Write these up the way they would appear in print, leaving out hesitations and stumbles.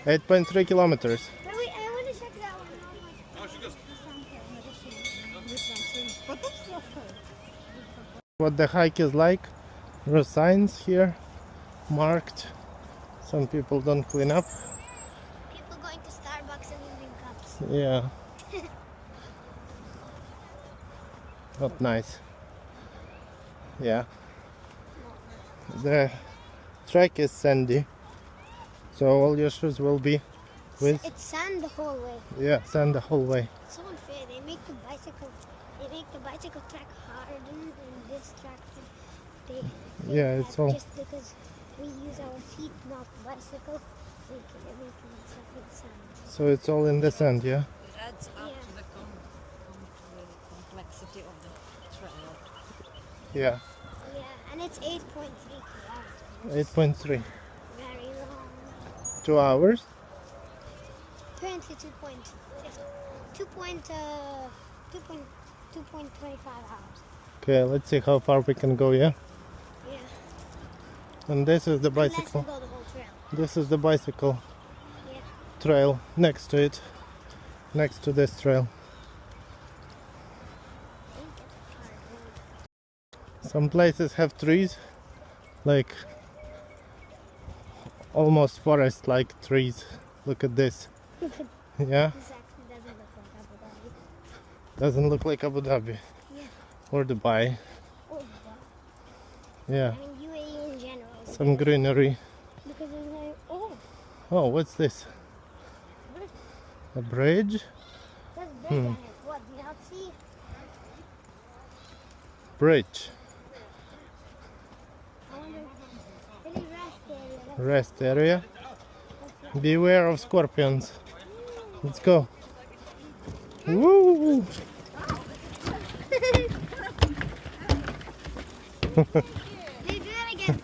8.3 kilometers. But wait, I want to check that one. What the hike is like. There are signs here marked. Some people don't clean up. People going to Starbucks and moving cups. Yeah. Not nice. Yeah. The track is sandy, so all your shoes will be with. It's sand the whole way. Yeah, sand the whole way. It's so unfair. They make the bicycle track harder than this track. Yeah, it's all. Just because we use our feet, not the bicycle, everything is up in sand. So it's all in the sand, yeah. It adds up to the complexity of the trail. Yeah. Yeah, and it's 8.3 kilometers. 8.3. Very long. 2 hours. Apparently 2.25 hours. Okay, let's see how far we can go, yeah? Yeah. And this is the Unless bicycle. we go the whole trail. This is the bicycle Yeah. trail next to it. Next to this trail. I think it's a hard road. Some places have trees, like almost forest-like trees. Look at this. Yeah, This actually doesn't look like Abu Dhabi. doesn't look like Abu Dhabi Yeah. or Dubai. Or Dubai. Yeah, I mean UAE in general. some greenery. Because there's like, Oh, what's this? A bridge? that's big on it. What, do you not see? Bridge. I wonder, really rest area. Rest area. Beware of scorpions. Let's go. Woo! They do that again.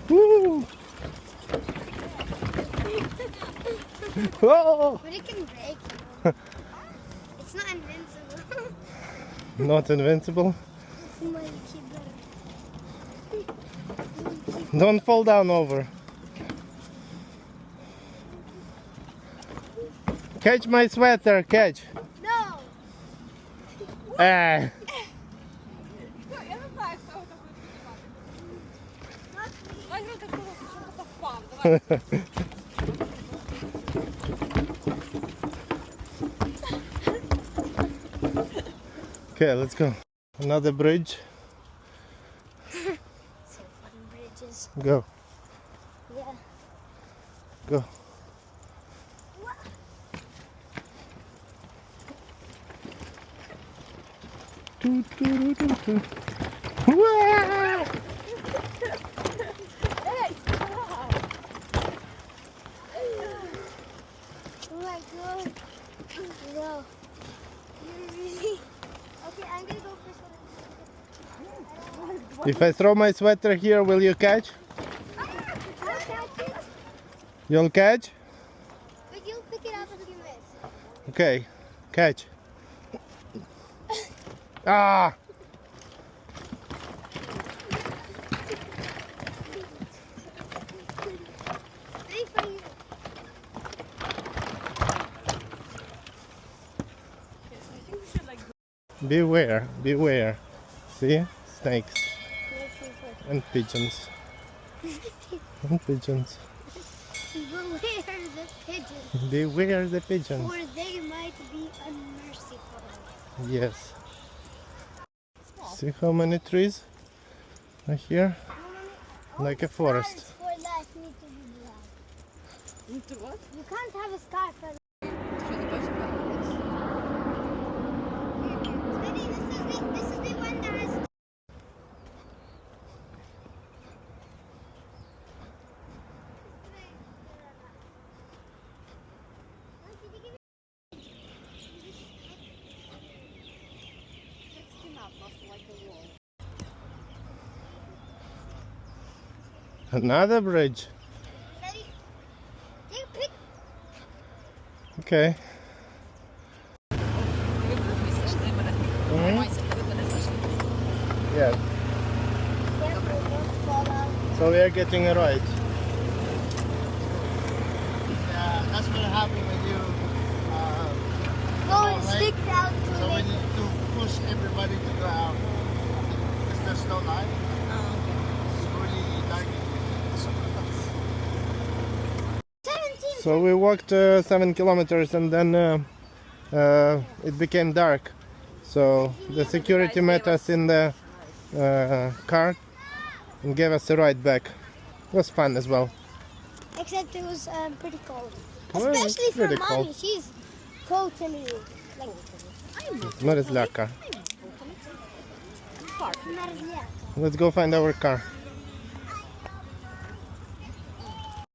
Woo! Oh! But it can break. It's not invincible. Not invincible. My kid Don't fall down over. Catch my sweater, catch. No! Ah. Я не знаю, хто це буде піднімати. Ай, ну так було, що впав. Давай. Okay, let's go. Another bridge. So fucking bridges. Go, Yeah. go. Doo, doo, doo, doo, doo. Wah! Oh my god. No. You're really... Okay, I'm gonna go first. If I throw my sweater here, will you catch? I'll catch it. You'll catch? But you'll pick it up if you miss. Okay, catch. Ah! Ready for you. Beware, beware. See? Snakes Let's see first. and pigeons. And pigeons. Beware the pigeons, Beware the pigeons. or they might be unmerciful. Yes. See how many trees are here? Like a forest. Stars for life need to be black. Into what? You can't have a star for life. Що ти бачиш? Steady, this is the one that has... Another bridge. Steady. Take a pic. Okay. Yeah. Careful, don't fall out. So we are getting a ride. happen when you Go right? stick out to so we it. need to push everybody to go out because there's no light. It's really dark. 17. So we walked 7 kilometers and then it became dark. So the security met us in the car and gave us a ride back. It was fun as well. Except it was pretty cold. Well, it's Especially for pretty mommy. cold. She's totally like Not as laka. not as yeah. Let's go find our car.